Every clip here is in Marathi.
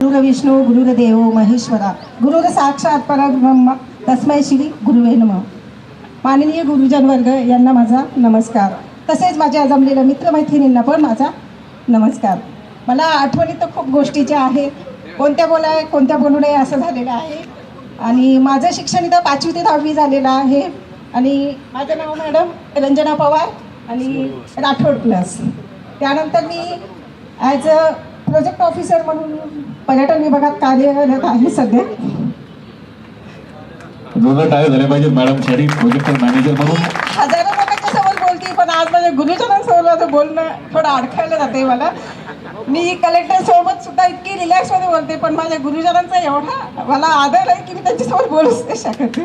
गुरुर्विष्णू गुरुर्देव महेश्वरा गुरुर साक्षात परब्रह्म तस्मै श्री गुरुवे नमः. माननीय गुरुजन वर्ग यांना माझा नमस्कार. तसेच माझ्या जमलेल्या मित्रमैत्रिणींना पण माझा नमस्कार. मला आठवणी तर खूप गोष्टीच्या आहेत, कोणत्या बोलू नये असं झालेलं आहे. आणि माझं शिक्षण इथं 5वी ते 10वी झालेलं आहे. आणि माझं नाव मॅडम रंजना पवार आणि राठोड प्लस. त्यानंतर मी ॲज अ प्रोजेक्ट ऑफिसर म्हणून पर्यटन विभागात कार्यरत आहे सध्या. टाळे झाले पाहिजे मॅडम साठी प्रोजेक्ट मॅनेजर म्हणून. हजारो लोकांच्या समोर बोलते, पण आज माझ्या गुरुजनांसमोर माझं बोलणं थोडं अडखळलं जाते मला. मी कलेक्टर सोबत सुद्धा इतकी रिलॅक्समध्ये बोलते, पण माझ्या गुरुजनांचा एवढा मला आदर आहे की मी त्यांच्यासमोर बोलूच नाही शकत.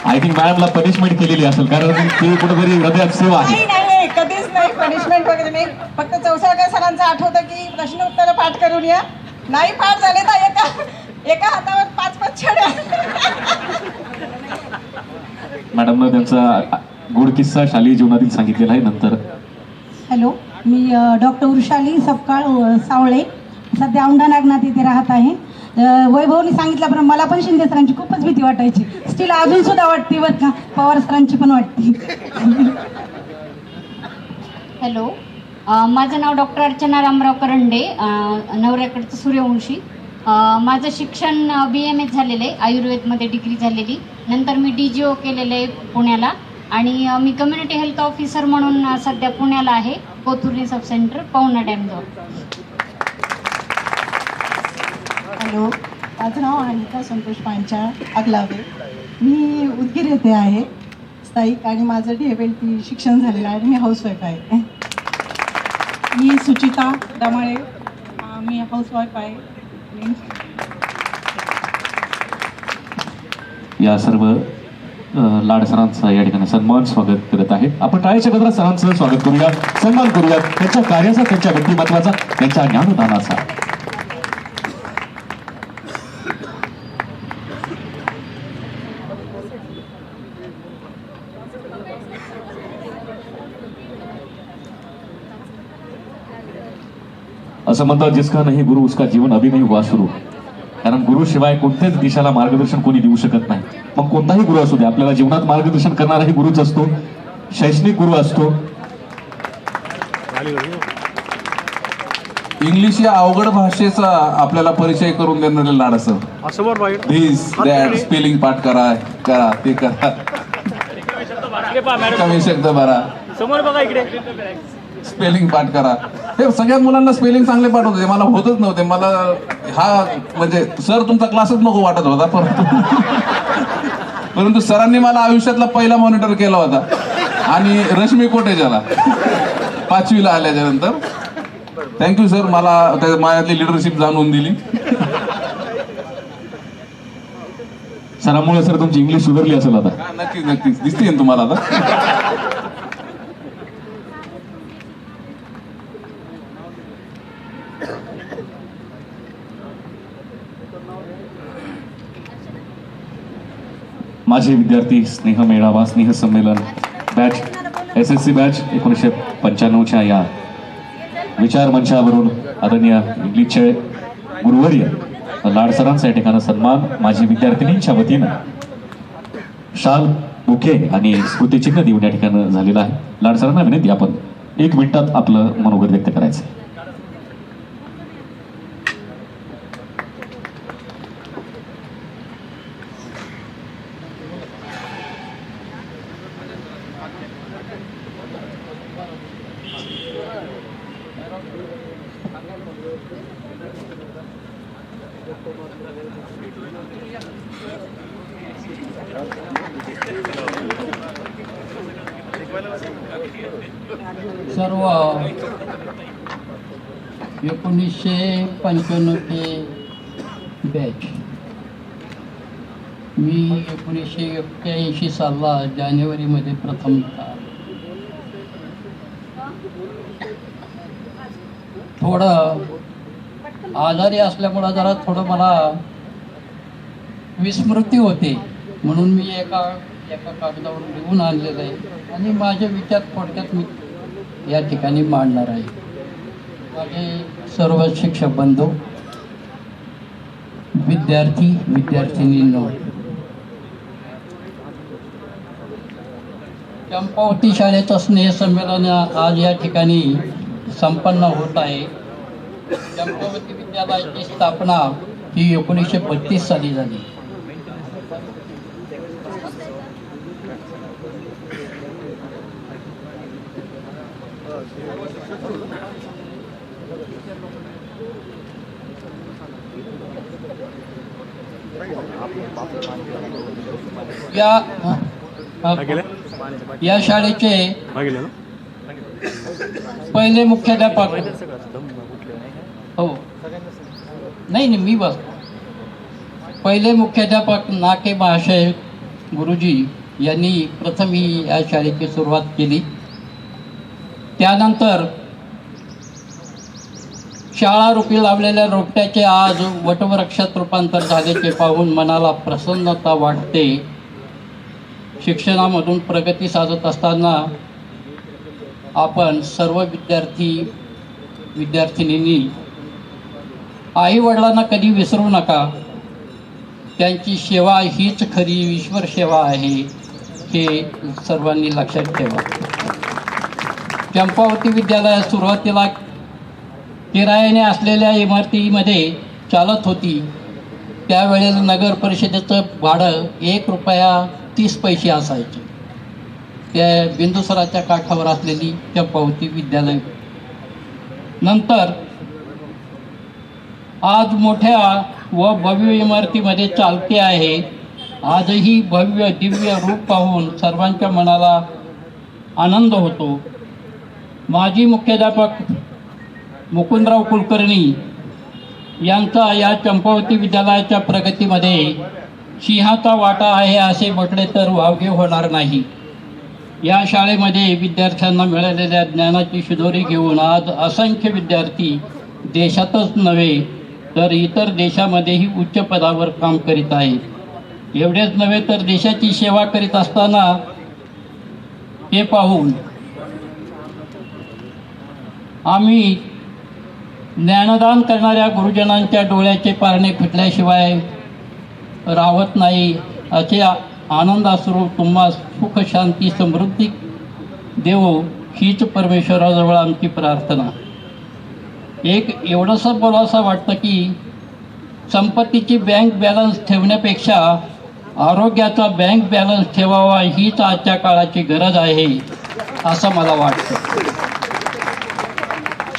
आय थिंक मॅडमला पनिशमेंट केलेली असेल, कारण ती कुठेतरी हृदयात सेवा आहे. नाही, कधीच नाही, पनिशमेंट वगैरे नाही. फक्त चौसाळकर सरांचं आठवतं की प्रश्न उत्तर पाठ करून या. नाही पाठ झाले तर एका हातावर 5-5 छड्या. मॅडमनं त्यांचा गुड किस्सा शालेय जीवनातील सांगितलेला आहे. नंतर हॅलो, मी डॉक्टर उर्शाली सपकाळ सावळे, सध्या औंढा नागनाथ इथे राहत आहे. वैभवनी सांगितल्याप्रमाणे मला पण शिंदे सरांची खूपच भीती वाटायची. स्टील अजून सुद्धा वाटते बरं का, पवार सरांची पण वाटते. हॅलो, माझं नाव डॉक्टर अर्चना रामराव करंडे, नवऱ्याकडचं सूर्यवंशी. माझं शिक्षण BMS झालेलं आहे, आयुर्वेदमध्ये डिग्री झालेली. नंतर मी DGO केलेलं आहे पुण्याला. आणि मी कम्युनिटी हेल्थ ऑफिसर म्हणून सध्या पुण्याला आहे, कोथुर्ली सब सेंटर, पवना डॅमजवळ. हॅलो, माझं नाव अनिता संतोष पांचाळ आगलावे. मी उदगीर येथे आहे स्थायिक, आणि माझं DLT शिक्षण झालेलं आहे. मी हाऊसवाईफ आहे. मी सुचिता दमाळे, मी हाऊसवाईफ आहे. या सर्व लाड सरांचा या ठिकाणी सन्मान स्वागत करत आहे. आपण टाळ्याच्या गजरात सरांचं स्वागत करूया, सन्मान करूया त्यांच्या कार्याचा, त्यांच्या व्यक्तिमत्वाचा, त्यांच्या ज्ञानदानाचा. असं म्हणतात, जिसका नाही गुरु उसका जीवन अभी नहीं हुआ शुरू. कारण गुरु शिवाय कोणत्याच दिशेला मार्गदर्शन कोणी देऊ शकत नाही. मग कोणताही गुरु असू दे, आपल्याला जीवनात मार्गदर्शन करणाराही गुरुच असतो, शैक्षणिक गुरु असतो. इंग्लिश या अवघड भाषेचा आपल्याला परिचय करून देणारे लाड सर. दिस दॅट स्पेलिंग पाठ करा, ते करा, कमी शब्द भरा, समोर बघा इकडे, स्पेलिंग पाठ करा. हे सगळ्यात मुलांना स्पेलिंग चांगले पाठ होते, मला होतच नव्हते. मला हा म्हणजे सर तुमचा क्लासच नको वाटत होता, परंतु सरांनी मला आयुष्यातला पहिला मॉनिटर केला होता. आणि रश्मी कोटेजाला 5वीला आल्याच्या नंतर. थँक्यू सर, मला त्या माझ्यातली लिडरशिप जाणून दिली. सरामुळे सर तुमची इंग्लिश सुधारली असेल आता. नक्कीच दिसते ना तुम्हाला आता. माझे विद्यार्थी स्नेह मेळावा, स्नेह संमेलन बॅच, SSC बॅच 1995च्या या विचार मंचावरून आदरणीय इंग्लिशचे गुरुवर्य लाड सरांचा या ठिकाणी सन्मान माझी विद्यार्थिनींच्या वतीनं शाल, बुके आणि स्मृतिचिन्ह देऊन या ठिकाणी झालेला आहे. लाड सरांना विनंती, आपण 1 मिनिटात आपलं मनोगत व्यक्त करायचं. सर्व 1995 बॅच. मी 1981 साला जानेवारीमध्ये प्रथमतः थोडं आजारी असल्यामुळं जरा थोडं मला विस्मृती होते, म्हणून मी एका कागदावर लिहून आणलेलं आहे आणि माझे विचार थोडक्यात मी या ठिकाणी मांडणार आहे. माझे सर्व शिक्षक बंधू, विद्यार्थी विद्यार्थिनींनो, चंपावती शाळेचं स्नेहसंमेलन आज या ठिकाणी संपन्न होत आहे. चंपावती विद्यालयाची स्थापना ही 1932 साली झाली. या शाळेचे पहिले मुख्याध्यापक हो नाही मी बस पहिले मुख्याध्यापक नाके महाशय गुरुजी यांनी प्रथम ही या शाळेची सुरुवात केली. त्यानंतर शाळा रूपी लावलेल्या रोपट्याचे आज वटवृक्षात रूपांतर झाल्याचे पाहून मनाला प्रसन्नता वाटते. शिक्षणामधून प्रगती साधत असताना आपण सर्व विद्यार्थिनींनी आई वडिलांना कधी विसरू नका. त्यांची सेवा हीच खरी ईश्वर सेवा आहे हे सर्वांनी लक्षात ठेवा. चंपावती विद्यालयात सुरुवातीला किरायाने असलेल्या इमारतीमध्ये चालत होती. त्यावेळेला नगर परिषदेचं भाडं 1 रुपया 30 पैसे असायचे. त्या बिंदुसराच्या काठावर असलेली चंपावती विद्यालय नंतर आज मोठ्या व भव्य इमारतीमध्ये चालते आहे. आजही भव्य दिव्य रूप पाहून सर्वांच्या मनाला आनंद होतो. माजी मुख्याध्यापक मुकुंदराव कुलकर्णी यांचा या चंपावती विद्यालयाच्या प्रगतीमध्ये सिंहाचा वाटा आहे असे म्हटले तर वावगे होणार नाही. या शाळेमध्ये विद्यार्थ्यांना मिळालेल्या ज्ञानाची शिदोरी घेऊन आज असंख्य विद्यार्थी देशातच नव्हे तर इतर देशामध्येही उच्च पदावर काम करीत आहेत. एवढेच नव्हे तर देशाची सेवा करीत असताना हे पाहून आम्ही ज्ञानदान करणाऱ्या गुरुजनांच्या डोळ्याचे पारणे फुटल्याशिवाय राहत नाही. असे आनंदाश्रू तुम्हा सुख शांती समृद्धी देवो हीच परमेश्वराजवळ आमची प्रार्थना. एक एवढंसं बोलावंसं वाटतं की संपत्तीची बँक बॅलन्स ठेवण्यापेक्षा आरोग्याचा बँक बॅलन्स ठेवावा हीच आजच्या काळाची गरज आहे असं मला वाटतं.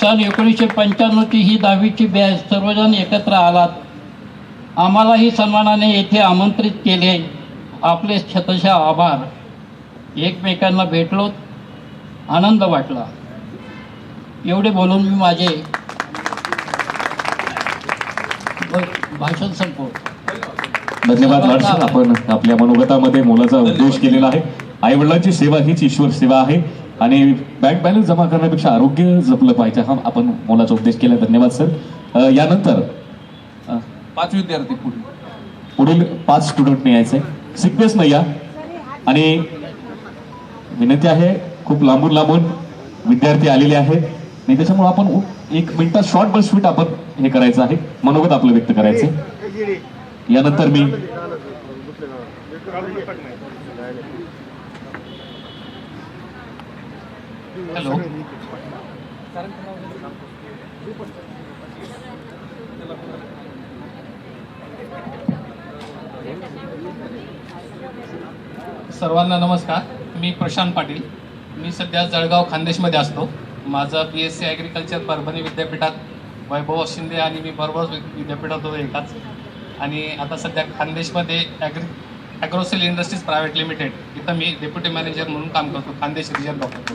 सन 1995ची ही 10वीची बॅच सर्वजण एकत्र आलात. आम्हालाही सन्मानाने येथे आमंत्रित केले. आपले शतशः आभार. एकमेकांना भेटलो, आनंद वाटला. एवढे बोलून मी माझे भाषण संपवतो. धन्यवाद लाड सर. आपण आपल्या मनोगतामध्ये मोलाचा उद्देश केलेला आहे. आई वडिलांची सेवा हीच ईश्वर सेवा आहे आणि बँक बॅलन्स जमा करण्यापेक्षा आरोग्य जपलं पाहिजे हा आपण मोलाचा उद्देश केला. धन्यवाद सर. यानंतर 5 विद्यार्थी पुढील 5 स्टुडंटने यायचंय. सिक्वेन्स नाही या आणि विनंती आहे खूप लांबून विद्यार्थी आलेले आहेत आणि त्याच्यामुळे आपण 1 मिनिटात शॉर्ट बट स्वीट आपण हे करायचं आहे. मनोगत आपलं व्यक्त करायचं. यानंतर मी हॅलो सर्वांना नमस्कार. मी प्रशांत पाटील. मी सध्या जळगाव खानदेशमध्ये असतो. माझं BSc ॲग्रिकल्चर परभणी विद्यापीठात, वैभव शिंदे आणि मी बरोबर विद्यापीठात होतो एकाच. आणि आता सध्या खानदेशमध्ये ॲग्रोसेल इंडस्ट्रीज प्रायव्हेट लिमिटेड इथं मी डेप्युटी मॅनेजर म्हणून काम करतो. Khandesh region doctor.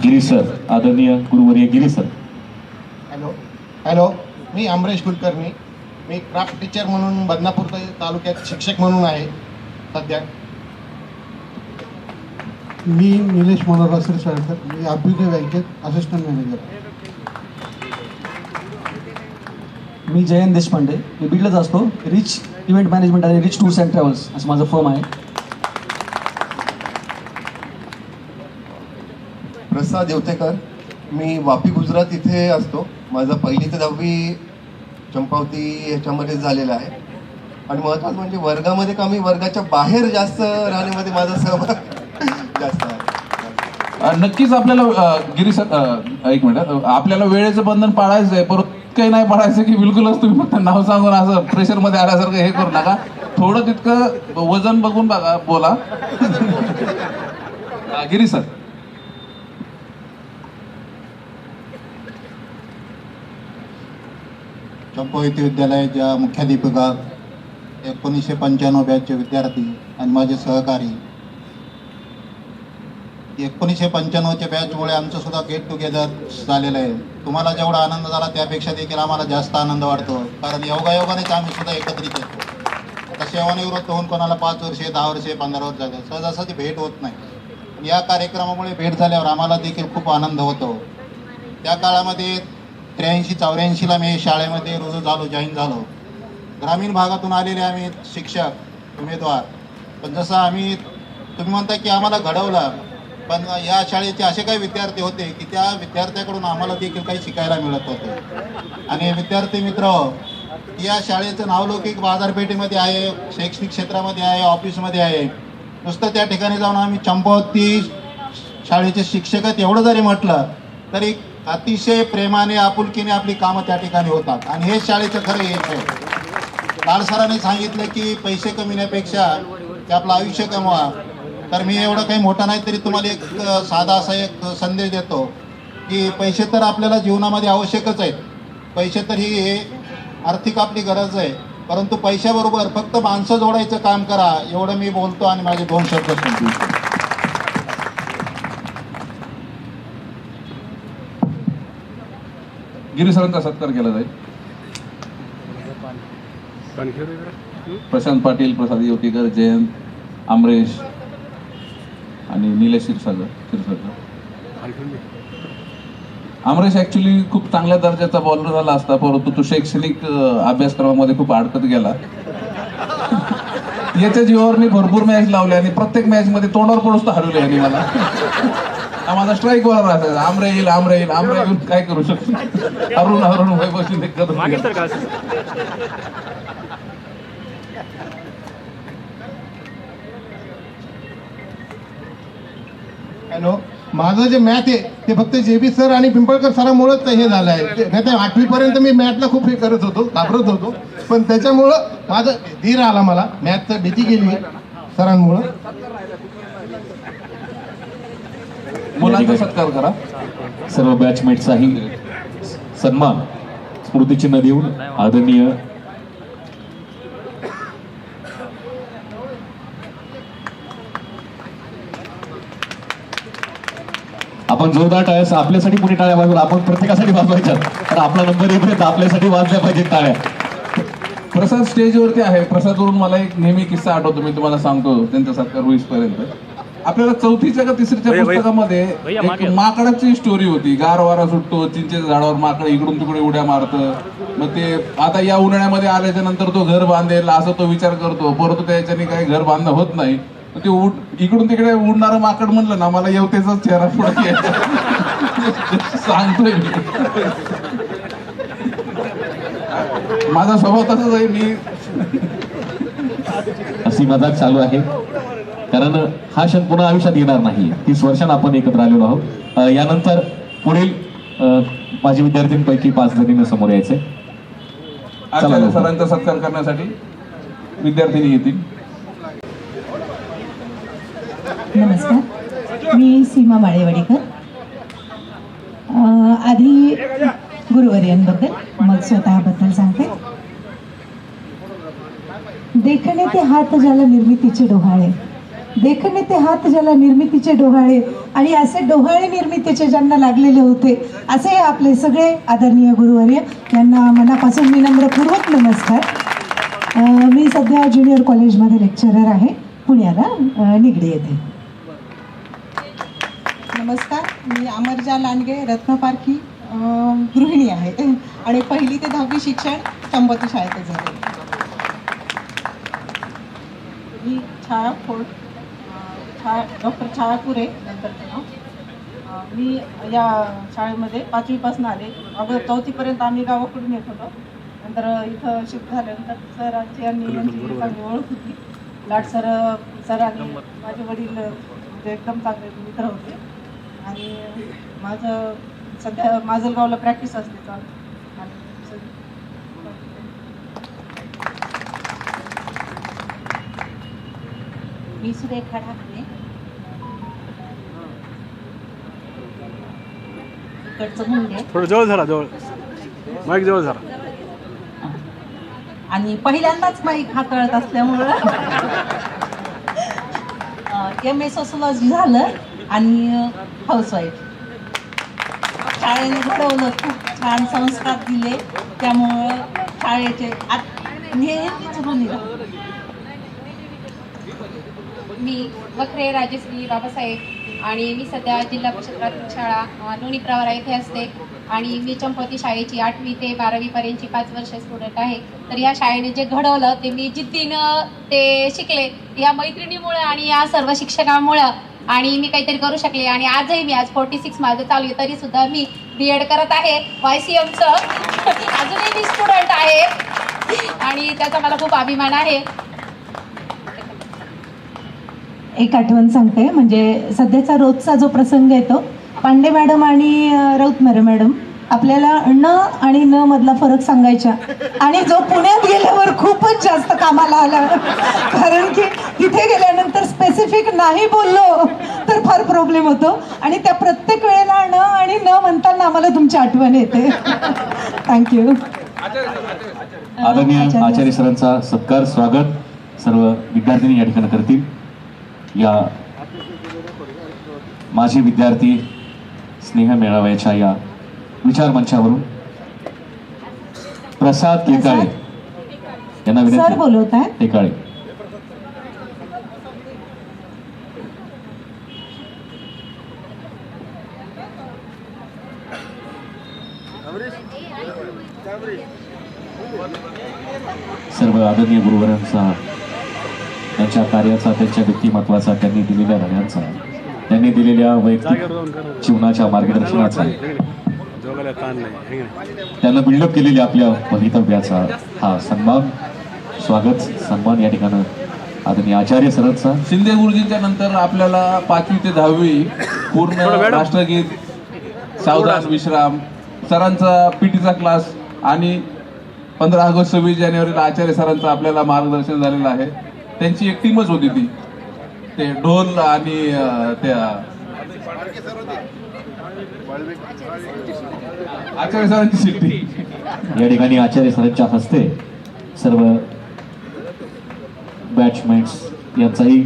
Giri sir, आदरणीय गुरुवर्य गिरी सर. हॅलो, मी अमरेश कुलकर्णी. मी क्राफ्ट टीचर म्हणून बदनापूर तालुक्यात शिक्षक म्हणून आहे सध्या. मी निलेश मनोहर शिरसाळकर. मी अभ्युदय बँकेत असिस्टंट मॅनेजर. मी जयंत देशपांडे. मी बीडलाच असतो. रिच इव्हेंट मॅनेजमेंट आणि रिच टूर्स अँड ट्रॅव्हल्स असं माझं फर्म आहे. प्रसाद येवतेकर. मी वापी गुजरात इथे असतो. माझं 1ली ते 10वी चंपावती याच्यामध्ये झालेला आहे. आणि महत्त्वाचं म्हणजे वर्गामध्ये कमी, वर्गाच्या बाहेर जास्त राहण्यामध्ये माझा सहभाग जास्त आहे. नक्कीच आपल्याला गिरी सर एक मिनिट, आपल्याला वेळेचं बंधन पाळायचं आहे, परत काही नाही पाळायचं की बिलकुलच तुम्ही फक्त नाव सांगून असं प्रेशरमध्ये आल्यासारखं हे करू नका. थोडं तितकं वजन बघून बघा बोला. गिरी सर. चंपावती विद्यालयाच्या मुख्याध्यापिका, 1995 बॅचचे विद्यार्थी आणि माझे सहकारी. 1995च्या बॅचमुळे आमचं सुद्धा गेट टुगेदर झालेलं आहे. तुम्हाला जेवढा आनंद झाला त्यापेक्षा देखील आम्हाला जास्त आनंद वाटतो, कारण योगायोगानेच आम्ही सुद्धा एकत्रित येतो. आता सेवानिवृत्त होऊन कोणाला 5 वर्षे, 10 वर्षे, 15 वर्ष झाले, सहजासहजी भेट होत नाही. पण या कार्यक्रमामुळे भेट झाल्यावर आम्हाला देखील खूप आनंद होतो. त्या काळामध्ये 83-84ला मी शाळेमध्ये रुजू झालो, जॉईन झालो. ग्रामीण भागातून आलेले आम्ही शिक्षक उमेदवार. पण जसं आम्ही, तुम्ही म्हणता की आम्हाला घडवलं, पण या शाळेचे असे काही विद्यार्थी होते की त्या विद्यार्थ्याकडून आम्हाला देखील काही शिकायला मिळत होते. आणि विद्यार्थी मित्र, या शाळेचं नावलौकिक बाजारपेठेमध्ये आहे, शैक्षणिक क्षेत्रामध्ये आहे, ऑफिसमध्ये आहे. नुसतं त्या ठिकाणी जाऊन आम्ही चंपावती शाळेचे शिक्षक आहेत एवढं जरी म्हटलं तरी अतिशय प्रेमाने, आपुलकीने आपली कामं त्या ठिकाणी होतात. आणि हे शाळेचं खरं यश आहे. लाल सरांनी सांगितलं की पैसे कमविण्यापेक्षा ते आपलं आयुष्य कमवा. तर मी एवढं काही मोठा नाही तरी तुम्हाला एक साधा असा एक संदेश देतो की पैसे तर आपल्याला जीवनामध्ये आवश्यकच आहेत. पैसे तर ही आर्थिक आपली गरज आहे, परंतु पैशाबरोबर फक्त माणसं जोडायचं काम करा, एवढं मी बोलतो आणि माझे 2 शब्द संपवतो. गिरी सरांचा सत्कार केला जाईल. प्रशांत पाटील, प्रसाद योकीकर, जयंत, अमरेश आणि निलेश क्षीरसागर. अमरेश ॲक्च्युली खूप चांगल्या दर्जाचा बॉलर झाला असता, परंतु तो शैक्षणिक अभ्यासक्रमामध्ये खूप अडकत गेला. याच्या जीवावर मी भरपूर मॅच लावले आणि प्रत्येक मॅचमध्ये तोंडावर पडून हरवले आणि मला. माझा स्ट्राईक बॉलर असायचा, आमरे येईल काय करू शकतो. हरून वैभव शिंदे करून. हॅलो, माझं जे मॅथ आहे ते फक्त JB सर आणि पिंपळकर सरांमुळेच हे झालं आहे. नाही तर 8वीपर्यंत मी मॅथला खूप हे करत होतो, घाबरत होतो, पण त्याच्यामुळं माझं धीर आला, मला मॅथचं भीती गेली सरांमुळं. मुलांचा सत्कार करा. सर्व बॅचमेट्सचाही सन्मान स्मृतिचिन्ह देऊन आदरणीय आपण जोरदार टाळ्या, आपल्यासाठी कोणी टाळ्या वाजवल्या, आपण प्रत्येकासाठी वाजवायच्या, तर आपला नंबर येईपर्यंत आपल्यासाठी वाजल्या पाहिजेत टाळ्या. प्रसाद स्टेजवरती आहे. प्रसादवरून मला एक नेहमी किस्सा आठवतो, मी तुम्हाला सांगतो त्यांचा सत्कार होईपर्यंत. आपल्याला 4थीच्या का 3रीच्या पुस्तकामध्ये एक माकडाची स्टोरी होती. गार वारा सुटतो, चिंचेच्या झाडावर माकड इकडून तिकडे उड्या मारतं. मग ते आता या उन्हाळ्यामध्ये आल्याच्या नंतर तो घर बांधेल असं तो विचार करतो, परंतु त्याच्याने काही घर बांधणं होत नाही. ते इकडून तिकडे उडणारं माकड म्हणलं ना, मला येवतेचाच चेहरा पुढे सांगतोय मी. माझा स्वभाव तसाच आहे. मी अशी मजाक चालू आहे, कारण हा क्षण पुन्हा आयुष्यात येणार नाही. 30 वर्षांना आपण एकत्र आलेलो आहोत. यानंतर पुढील माझी विद्यार्थ्यांपैकी 5 जणींना समोर यायचे. आचार्य सरांचा सत्कार करण्यासाठी विद्यार्थिनी येतील. नमस्कार, मी सीमा माळेवाडीकर. आधी गुरुवर्यांबद्दल मग स्वतःबद्दल सांगते. देखणे ते हात ज्याला निर्मितीचे डोहाळे, देखणे ते हात ज्याला निर्मितीचे डोहाळे, आणि असे डोहाळे निर्मितीचे ज्यांना लागलेले होते असे आपले सगळे आदरणीय गुरुवर्य यांना मनापासून विनम्रपूर्वक नमस्कार. मी सध्या ज्युनियर कॉलेजमध्ये लेक्चरर आहे, पुण्याला निगडी येथे. नमस्कार, मी अमरजा लांडगे, रत्नपारखी गृहिणी आहे आणि 1ली ते 10वी शिक्षण चंपावती शाळेत झाले. मी छाया फोड, डॉक्टर छाया पुरे नंतरचं नाव. मी या शाळेमध्ये 5वीपासून आले. अगोदर 4थीपर्यंत आम्ही गावाकडून येत होतो. नंतर इथं शिफ्ट झाल्यानंतर सरांची आणि यांची चांगली ओळख होती. लाट सर आणि माझे वडील म्हणजे एकदम चांगले मित्र होते. आणि माझं सध्या माजलगावला प्रॅक्टिस असते चालू. मी सुरेखा ढाकणे, इकडचं मुंडे. थोडं जवळ झाला, जवळ माईक जवळ झाला. आणि पहिल्यांदाच माईक हाताळत असल्यामुळं MS सोशलॉजी झालं आणि हाऊसवाईफ. शाळेने घडवलं, खूप छान संस्कार दिले, त्यामुळं शाळेचे नेहमीच ऋणी राहतो. मी वखरे राजश्री बाबासाहेब आणि मी सध्या जिल्हा परिषद प्राथमिक शाळा लोणी प्रवरा येथे असते आणि मी चंपवती शाळेची 8वी ते 12वी पर्यंतची 5 वर्ष स्टुडंट आहे. तर या शाळेने जे घडवलं ते मी जिद्दीनं ते शिकले, या मैत्रिणीमुळं आणि या सर्व शिक्षकांमुळं आणि मी काहीतरी करू शकले. आणि आजही मी आज 46 माझं चालू आहे, तरीसुद्धा मी BEd करत आहे YCMचं. अजूनही मी स्टुडंट आहे आणि त्याचा मला खूप अभिमान आहे. एक आठवण सांगते, म्हणजे सध्याचा रोजचा जो प्रसंग येतो, पांडे मॅडम आणि राऊतमरे मॅडम आपल्याला न आणि न मधला फरक सांगायच्या. आणि जो पुण्यात गेल्यावर खूपच जास्त कामाला आला, कारण की तिथे गेल्यानंतर स्पेसिफिक नाही बोललो तर फार प्रॉब्लेम होतो. आणि त्या प्रत्येक वेळेला न आणि न म्हणताना आम्हाला तुमची आठवण येते. थँक्यू. आदरणीय आचार्य सरांचा सत्कार स्वागत सर्व विद्यार्थिनी या ठिकाणी करतील. या माझे विद्यार्थी स्नेह मेळाव्याच्या या विचार मंचावरून प्रसाद टेकाळे यांना सर विनंती. बोलवत आहे. टेकाळे. सर्व आदरणीय गुरुवरांचा, त्यांच्या कार्याचा, त्यांच्या व्यक्तिमत्वाचा, त्यांनी दिलेल्या धड्यांचा, त्यांनी दिलेल्या वैयक्तिक जीवनाच्या मार्गदर्शनाचा, त्यांना बिल्डअप केलेल्या आपल्या भवितव्याचा हा सन्मान, स्वागत सन्मान या ठिकाणी आदरणीय आचार्य सरांचा. शिंदे गुरुजींच्या नंतर आपल्याला 5वी ते 10वी पूर्ण राष्ट्रगीत, सावधान विश्राम, सरांचा पीटीचा क्लास आणि 15 ऑगस्ट 26 जानेवारीला आचार्य सरांचं आपल्याला मार्गदर्शन झालेलं आहे. त्यांची एक टीमच होती ती, ते ढोल आणि त्या आचार्य सरांची सिट्टी. या ठिकाणी आचार्य सरांच्या हस्ते सर्व बॅचमेट्स यांचाही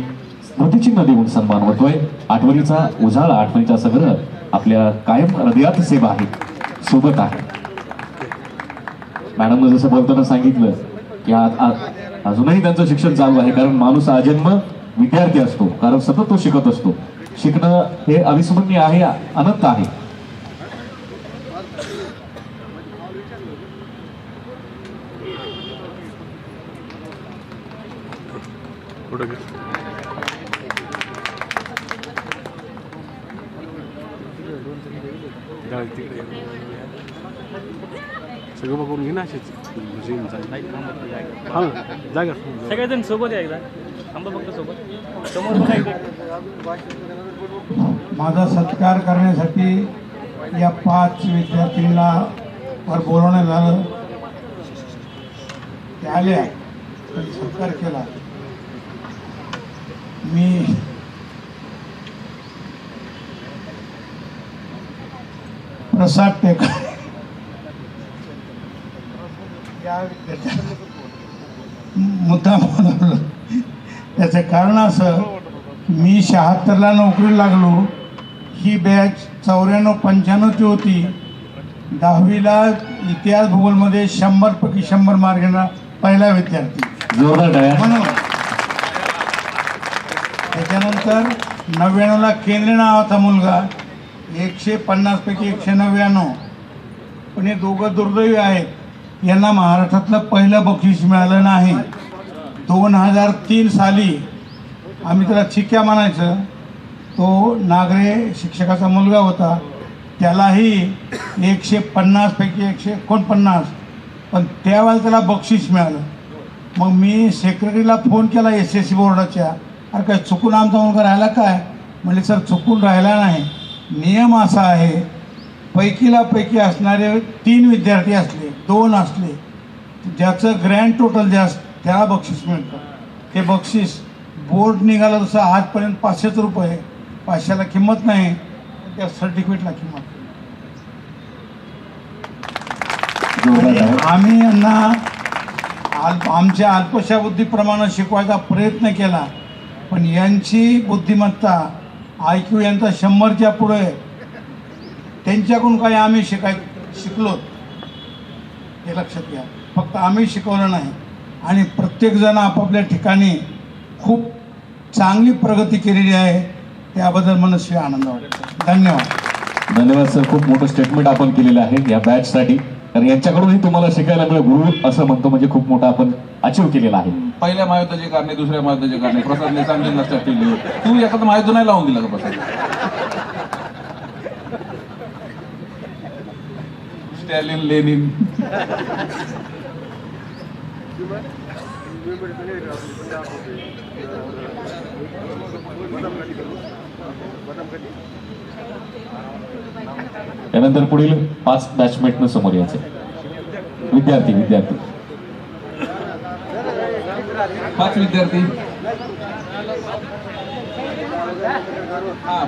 स्मृतिचिन्ह देऊन सन्मान होतोय. आठवणीचा उजाळा, आठवणीचा संग्रह आपल्या कायम हृदयात सेवा आहे, सोबत आहे. मॅडमनं जसं बोलताना सांगितलं की अजूनही त्यांचं शिक्षण चालू आहे, कारण माणूस आजन्म विद्यार्थी असतो, कारण सतत तो शिकत असतो. शिकणं हे अविस्मरणीय आहे, अनंत आहे. सगळं बघून घे ना असेच जागा सगळेजण सोबत आहे. एकदा थांबा फक्त सोबत समोर माझा सत्कार करण्यासाठी या 5 विद्यार्थ्यांना वर बोलवण्यात आलं. ते आल्या, त्यांनी सत्कार केला. मी प्रसाद टेकाळे या विद्यार्थ्यांना मुद्दाम बोलवलं. त्याचं कारण असं, मी 76ला नोकरीला लागलो. ही बॅच 94-95ची होती. 10वीला इतिहास भूगोलमध्ये 100 पैकी 100 मार्क घेणारा पहिला विद्यार्थी. म्हणून त्याच्यानंतर 99ला केंद्रे नावाचा मुलगा 150 पैकी 199. पण हे दोघं दुर्दैवी आहेत, यांना महाराष्ट्रातलं पहिलं बक्षीस मिळालं नाही. 2003 साली आम्ही त्याला चिक्या म्हणायचं, तो नागरे शिक्षकाचा मुलगा होता. त्यालाही 150 पैकी 149 पण त्यावेळेला त्याला बक्षीस मिळालं. मग मी सेक्रेटरीला फोन केला SSC बोर्डाच्या, अरे काय चुकून आमचा मुलगा राहिला काय? म्हणजे सर चुकून राहिला नाही, नियम असा आहे पैकीला पैकी असणारे 3 विद्यार्थी असले 2 असले ज्याचं ग्रँड टोटल जास्त त्याला बक्षीस मिळतं. ते बक्षीस बोर्ड निघालं तसं आजपर्यंत 500 रुपये, 500ला किंमत नाही, त्या सर्टिफिकेटला किंमत. आम्ही यांना आमच्या अल्पशा बुद्धीप्रमाणे शिकवायचा प्रयत्न केला, पण यांची बुद्धिमत्ता IQ यांचा 100च्या पुढे. त्यांच्याकडून काही आम्ही शिकलो हे लक्षात घ्या. फक्त आम्ही शिकवलं नाही, आणि प्रत्येकजण आपापल्या ठिकाणी खूप चांगली प्रगती केलेली आहे. त्याबद्दल मनस्वी आनंद वाटतो. धन्यवाद. धन्यवाद सर. खूप मोठं स्टेटमेंट आपण केलेलं आहे या बॅचसाठी, कारण यांच्याकडूनही तुम्हाला शिकायला मिळेल. गुरु असं म्हणतो म्हणजे खूप मोठं आपण अचीव केलेलं आहे. पहिल्या महायुद्धाचे कारणे, दुसऱ्या महायुद्धाचे कारणे प्रसादने चांगली लक्षात ठेवली. तू एखादं महायुद्ध नाही लावून दिला का प्रसाद? स्टॅलिन, लेनिन. त्यानंतर पुढील 5 बॅचमेटनं समोर यायचे. विद्यार्थी 5 विद्यार्थी.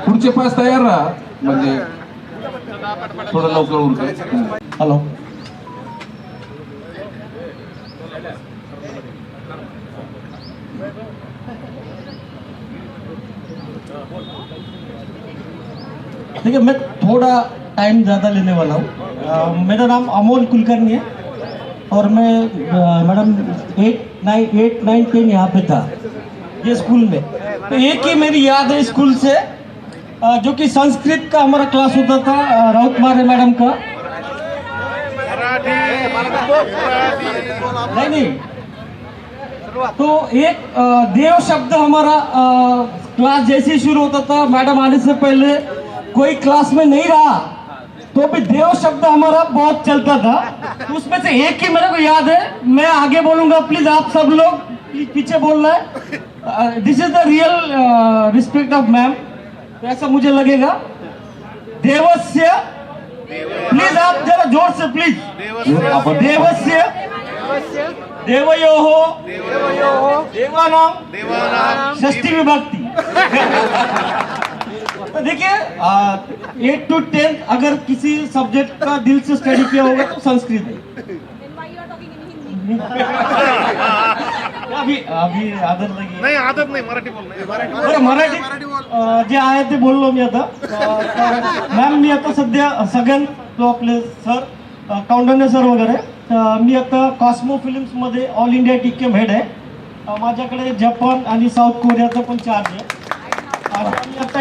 पुढचे 5 तयार राहा, म्हणजे थोडं लवकर उरते. हॅलो. देखिए, मैं थोड़ा टाइम ज़्यादा लेने वाला हूँ. मेरा नाम अमोल कुलकर्णी है और मैं मैडम 8, 9, 10 यहाँ पे था ये स्कूल में. तो एक ही मेरी याद है स्कूल से, जो कि संस्कृत का हमारा क्लास होता था राउत मारे मैडम का. नहीं, तो एक देव शब्द हमारा क्लास जैसे ही शुरू होता था, मैडम आने से पहले कोई क्लास में नहीं रहा तो भी देव शब्द हमारा बहुत चलता था. तो उसमें से एक ही मेरे को याद है, मैं आगे बोलूंगा, प्लीज आप सब लोग पीछे बोलना है. This is the real respect of ma'am, ऐसा मुझे लगेगा. देवस्य, प्लीज आप जरा जोर से प्लीज. देवस्य देवयोः देवानां षष्ठी विभक्ति. तो देखिए 8 to 10 अगर किसी सब्जेक्ट का दिल से स्टडी किया होगा तो संस्कृत है. अभी आदत लगी नाही. आदत नाही, मराठी बोल. मराठी जे आहे ते बोललो मी आता. मॅम, मी आता सध्या सगळ्यां तो आपले सर कौंडण्य सर वगैरे, मी आता कॉस्मो फिल्म्समध्ये ऑल इंडिया टीकेम हेड आहे. माझ्याकडे जपान आणि साऊथ कोरियाचा पण चार्ज आहे. मी आता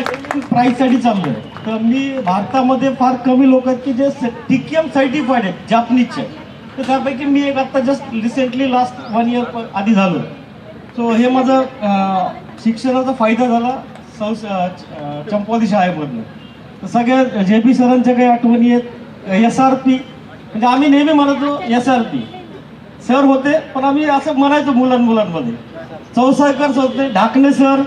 प्राईजसाठी चाललो आहे. तर मी भारतामध्ये फार कमी लोक आहेत की जे टीकेम सर्टिफाईड आहेत जापनीजचे. तर त्यापैकी मी एक आता जस्ट रिसेंटली लास्ट 1 year आधी झालो. सो हे माझं शिक्षणाचा फायदा झाला चंपावती शाळेमधनं. तर सगळ्या JP सरांच्या काही आठवणी आहेत. SRP म्हणजे आम्ही नेहमी म्हणतो SRP सर होते, पण आम्ही असं म्हणायचो मुलांमध्ये. चौसाळकर होते, ढाकणे सर,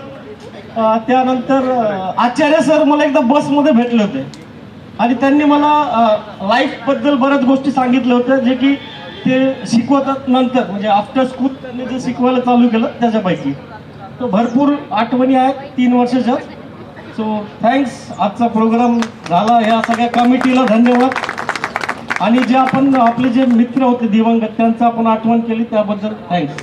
त्यानंतर आचार्य सर मला एकदा बसमध्ये भेटले होते आणि त्यांनी मला लाईफबद्दल बऱ्याच गोष्टी सांगितल्या होत्या, जे की ते शिकवतात नंतर, म्हणजे आफ्टर स्कूल त्यांनी जे शिकवायला चालू केलं त्याच्यापैकी. तो भरपूर आठवणी आहेत 3 वर्षाच्या. So thanks. आजचा प्रोग्राम झाला, ह्या सगळ्या कमिटीला धन्यवाद. आणि जे आपण आपले जे मित्र होते दिवंगत त्यांचं आपण आठवण केली त्याबद्दल थँक्स.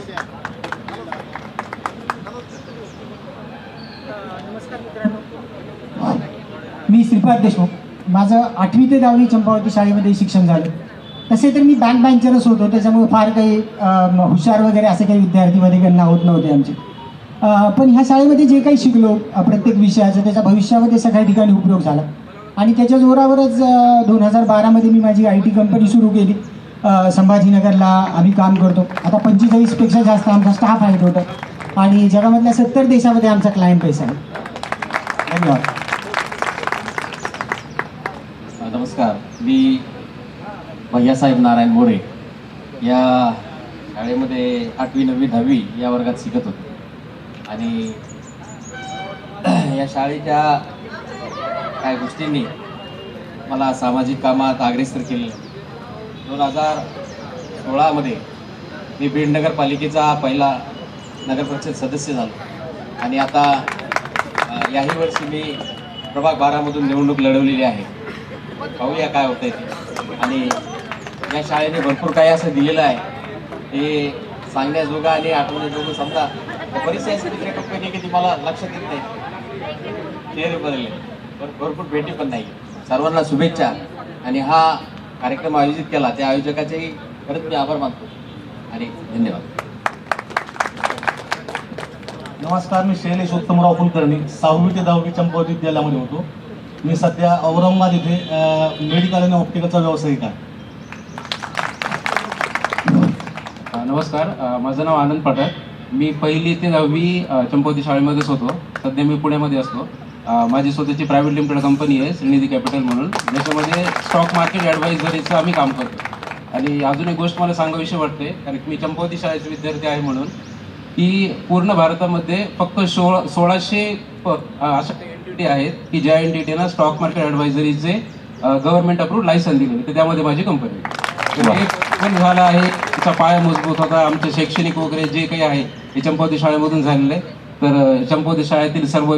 मी श्रीपाद देशमुख. माझं 8वी ते 10वी चंपावती शाळेमध्ये शिक्षण झालं. तसे तर मी बँक बेंचरच होतो, त्याच्यामुळे फार काही हुशार वगैरे असे काही विद्यार्थीमध्ये काही नाव नव्हते आमचे. पण ह्या शाळेमध्ये जे काही शिकलो प्रत्येक विषयाचं त्याच्या भविष्यामध्ये सगळ्या ठिकाणी उपयोग झाला. आणि त्याच्या जोरावरच 2012मध्ये मी माझी IT कंपनी सुरू केली. संभाजीनगरला आम्ही काम करतो. आता 45पेक्षा जास्त आमचा स्टाफ आहे टोटल, आणि जगामधल्या 70 देशामध्ये आमचा क्लायंट बेस आहे. धन्यवाद. नमस्कार, मी भैयासाहेब नारायण मोरे. या शाळेमध्ये 8वी 9वी 10वी या वर्गात शिकत होतो आणि या शाळेच्या काही गोष्टींनी मला सामाजिक कामात अग्रेसर केले. 2016मध्ये मी बीड नगरपालिकेचा पहिला नगरपरिषद सदस्य झालो आणि आता याही वर्षी मी प्रभाग 12मधून निवडणूक लढवलेली आहे. पाहूया काय होतंय ते. आणि या शाळेने भरपूर काही असं दिलेलं आहे हे सांगण्याजोगं आणि आठवण्याजोगं. समजा परिचय इतक्या टप्प्याने की ती मला लक्षात येत नाही. चेहरे बदलले, भरपूर भेटी पण नाही. सर्वांना शुभेच्छा आणि हा कार्यक्रम आयोजित केला त्या आयोजकाचेही खरंच मी आभार मानतो आणि धन्यवाद. नमस्कार, मी शैलेश उत्तमराव कुलकर्णी 6वी ते 10वी चंपावती विद्यालयामध्ये होतो. मी सध्या औरंगाबाद इथे मेडिकल आणि ऑप्टिकलचा व्यावसायिक आहे. नमस्कार, माझं नाव आनंद पठार. मी 1ली ते 10वी चंपावती शाळेमध्येच होतो. सध्या मी पुण्यामध्ये असतो. माझी स्वतःची प्रायव्हेट लिमिटेड कंपनी आहे श्रीनिधी कॅपिटल म्हणून, ज्याच्यामध्ये स्टॉक मार्केट ॲडवायझरीचं आम्ही काम करतो. आणि अजून एक गोष्ट मला सांगावीशी वाटते, कारण की मी चंपावती शाळेचे विद्यार्थी आहे म्हणून, की पूर्ण भारतामध्ये फक्त 1600 अशा एंटिटी आहेत की ज्या एंटिटीना स्टॉक मार्केट ॲडवायझरीचे गव्हर्नमेंट अप्रूव्ह लायसन दिले. तर त्यामध्ये माझी कंपनी पण झाला आहे. त्याचा पाया मजबूत होता. आमचे शैक्षणिक वगैरे जे काही आहे हे चंपावती शाळेमधून झालेलं आहे. तर चंपावती शाळेतील सर्व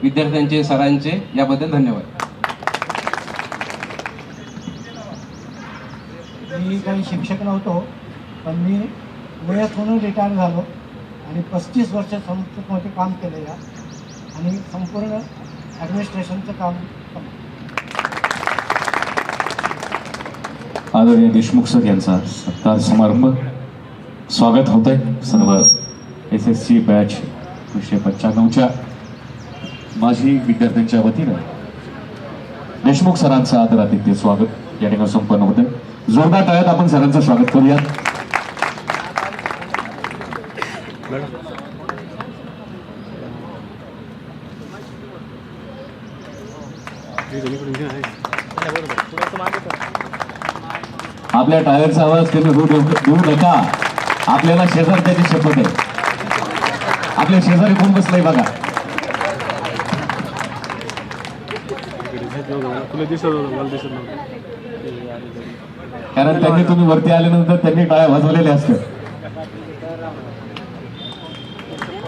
विद्यार्थ्यांचे सरांचे याबद्दल धन्यवाद. मी काही शिक्षक नव्हतो, पण मी वयात म्हणून रिटायर झालो आणि 35 वर्ष संस्थेमध्ये काम केलं या आणि संपूर्ण ॲडमिनिस्ट्रेशनचं काम. आदरणीय देशमुख सर यांचा सत्कार समारंभ. स्वागत होत आहे सर्व SSC बॅच 1995च्या माजी विद्यार्थ्यांच्या वतीनं. देशमुख सरांचं आदरातिथ्य स्वागत या ठिकाणी संपन्न होतं. जोरदार टाळ्यात आपण सरांचं स्वागत करूया. आपल्या टायरचा आवाज कमी देऊ नका. आपल्याला शेजारच्याची शपथ आहे. आपल्या शेजारी कोण बसलाय बघा. कारण त्यांनी तुम्ही वरती आल्यानंतर त्यांनी टाळ्या वाजवलेल्या असतात.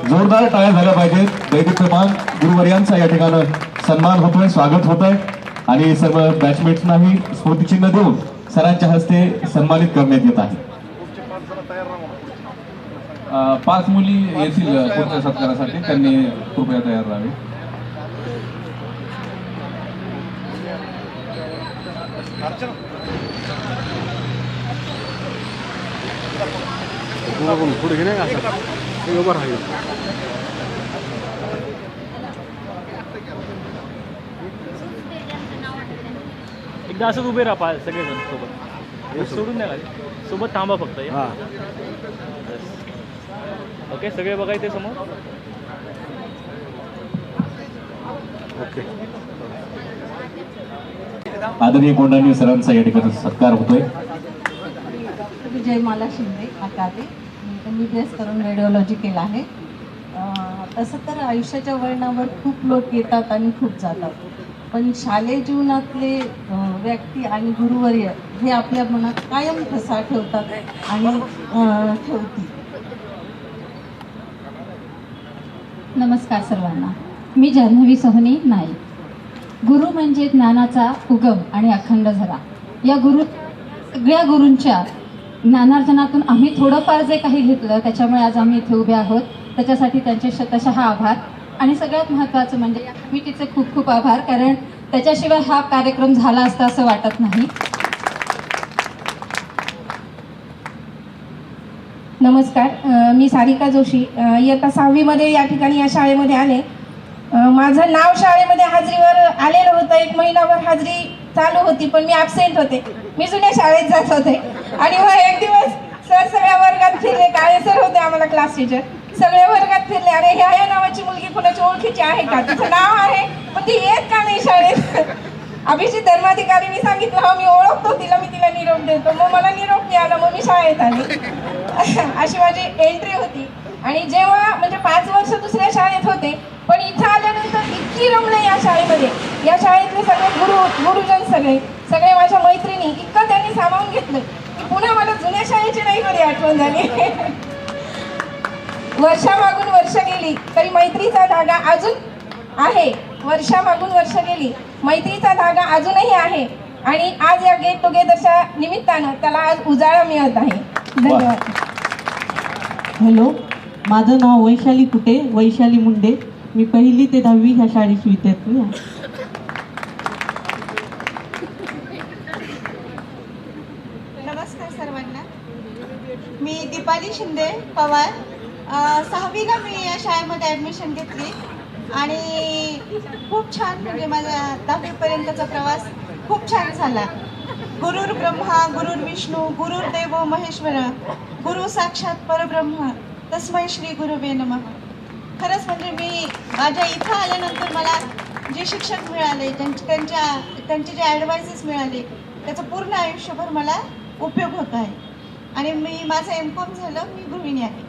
जोरदार टाळ्या झाल्या पाहिजेत. दैदिप्यमान गुरुवर्यांचा या ठिकाणी सन्मान होतोय, स्वागत होत आहे आणि सर्व बॅचमेट्सनाही स्मृतिचिन्ह देऊन सरांच्या हस्ते सन्मानित करण्यात येत आहे. 5 मुली येथील पुढच्या सत्कारासाठी, त्यांनी कृपया तयार राहावे. पुढे घे नाही असं उभं राहील. एकदा असंच उभे राहा सगळेजण सोबत. सोडून द्या सोबत थांबा फक्त. ओके, सगळे बघायचे समोर. ओके. आदरणीय कोंडाणी सरांचा या ठिकाणी सत्कार होतोय. विजयमाला शिंदे अकादे. मी BS करून रेडिओलॉजी केलं आहे. तसं तर आयुष्याच्या वळणावर खूप लोक येतात आणि खूप जातात, पण शालेय जीवनातले व्यक्ती आणि गुरुवर्य हे आपल्या मनात कायम ठसा ठेवतात आणि ठेवतील. नमस्कार सर्वांना. मी जान्हवी सोहनी नाईक. गुरु म्हणजे ज्ञानाचा उगम आणि अखंड झरा. या सगळ्या गुरूंच्या ज्ञानार्जनातून आम्ही थोडंफार जे काही घेतलं त्याच्यामुळे आज आम्ही इथे उभे आहोत. त्याच्यासाठी त्यांचे शतशः आभार. आणि सगळ्यात महत्त्वाचं म्हणजे या कमिटीचे खूप खूप आभार, कारण त्याच्याशिवाय हा कार्यक्रम झाला असता असं वाटत नाही. नमस्कार, मी सारिका जोशी. इयत्ता 6वीमध्ये या ठिकाणी या शाळेमध्ये आले. माझं नाव शाळेमध्ये हाजरीवर आलेलं होतं. 1 महिनाभर हाजरी चालू होती, पण मी ॲबसेंट होते. मी जुन्या शाळेत जात होते आणि मग एक दिवस सर सगळ्या वर्गात फिरले. काळे सर होते आम्हाला क्लास टीचर. सगळ्या वर्गात फिरले. अरे ह्या नावाची मुलगी कुणाची ओळखीची आहे का, तिचं नाव आहे पण ती येत का नाही शाळेत. अभिजित धर्माधिकारींनी सांगितलं, मी ओळखतो तिला, मी तिला निरोप देतो. मग मला निरोप मिळाला, मग मी शाळेत आले. अशी माझी एंट्री होती. आणि जेव्हा म्हणजे 5 वर्ष दुसऱ्या शाळेत होते, पण इथं आल्यानंतर इतकी रमले या शाळेमध्ये. या शाळेतले सगळे गुरुजन सगळे माझ्या मैत्रिणी इतकं त्यांनी सामावून घेतलं की पुन्हा मला जुन्या शाळेची नाही कधी आठवण झाली. वर्षामागून वर्ष गेली तरी मैत्रीचा धागा अजून आहे. वर्षामागून वर्ष गेली, मैत्रीचा धागा अजूनही आहे. आणि आज या गेट टुगेदरच्या निमित्तानं त्याला आज उजाळा मिळत आहे. धन्यवाद. हॅलो, माझं नाव वैशाली कुटे, वैशाली मुंडे. मी 1ली ते 10वी ह्या शाळेची विद्यार्थी आहे. नमस्कार सर्वांना. मी दीपाली शिंदे पवार. 6वीला मी या शाळेमध्ये ॲडमिशन घेतली आणि खूप छान, म्हणजे माझा 10वीपर्यंतचा प्रवास खूप छान झाला. गुरुर् ब्रह्मा गुरुर्विष्णू गुरुर्देव महेश्वर, गुरु साक्षात परब्रह्म, तस्मै श्री गुरुवे नमः. खरंच म्हणजे मी माझ्या इथं आल्यानंतर मला जे शिक्षक मिळाले, त्यांचे जे ॲडवायसेस मिळाले, त्याचं पूर्ण आयुष्यभर मला उपयोग होत आहे. आणि माझं M.Com झालं, मी गृहिणी आहे.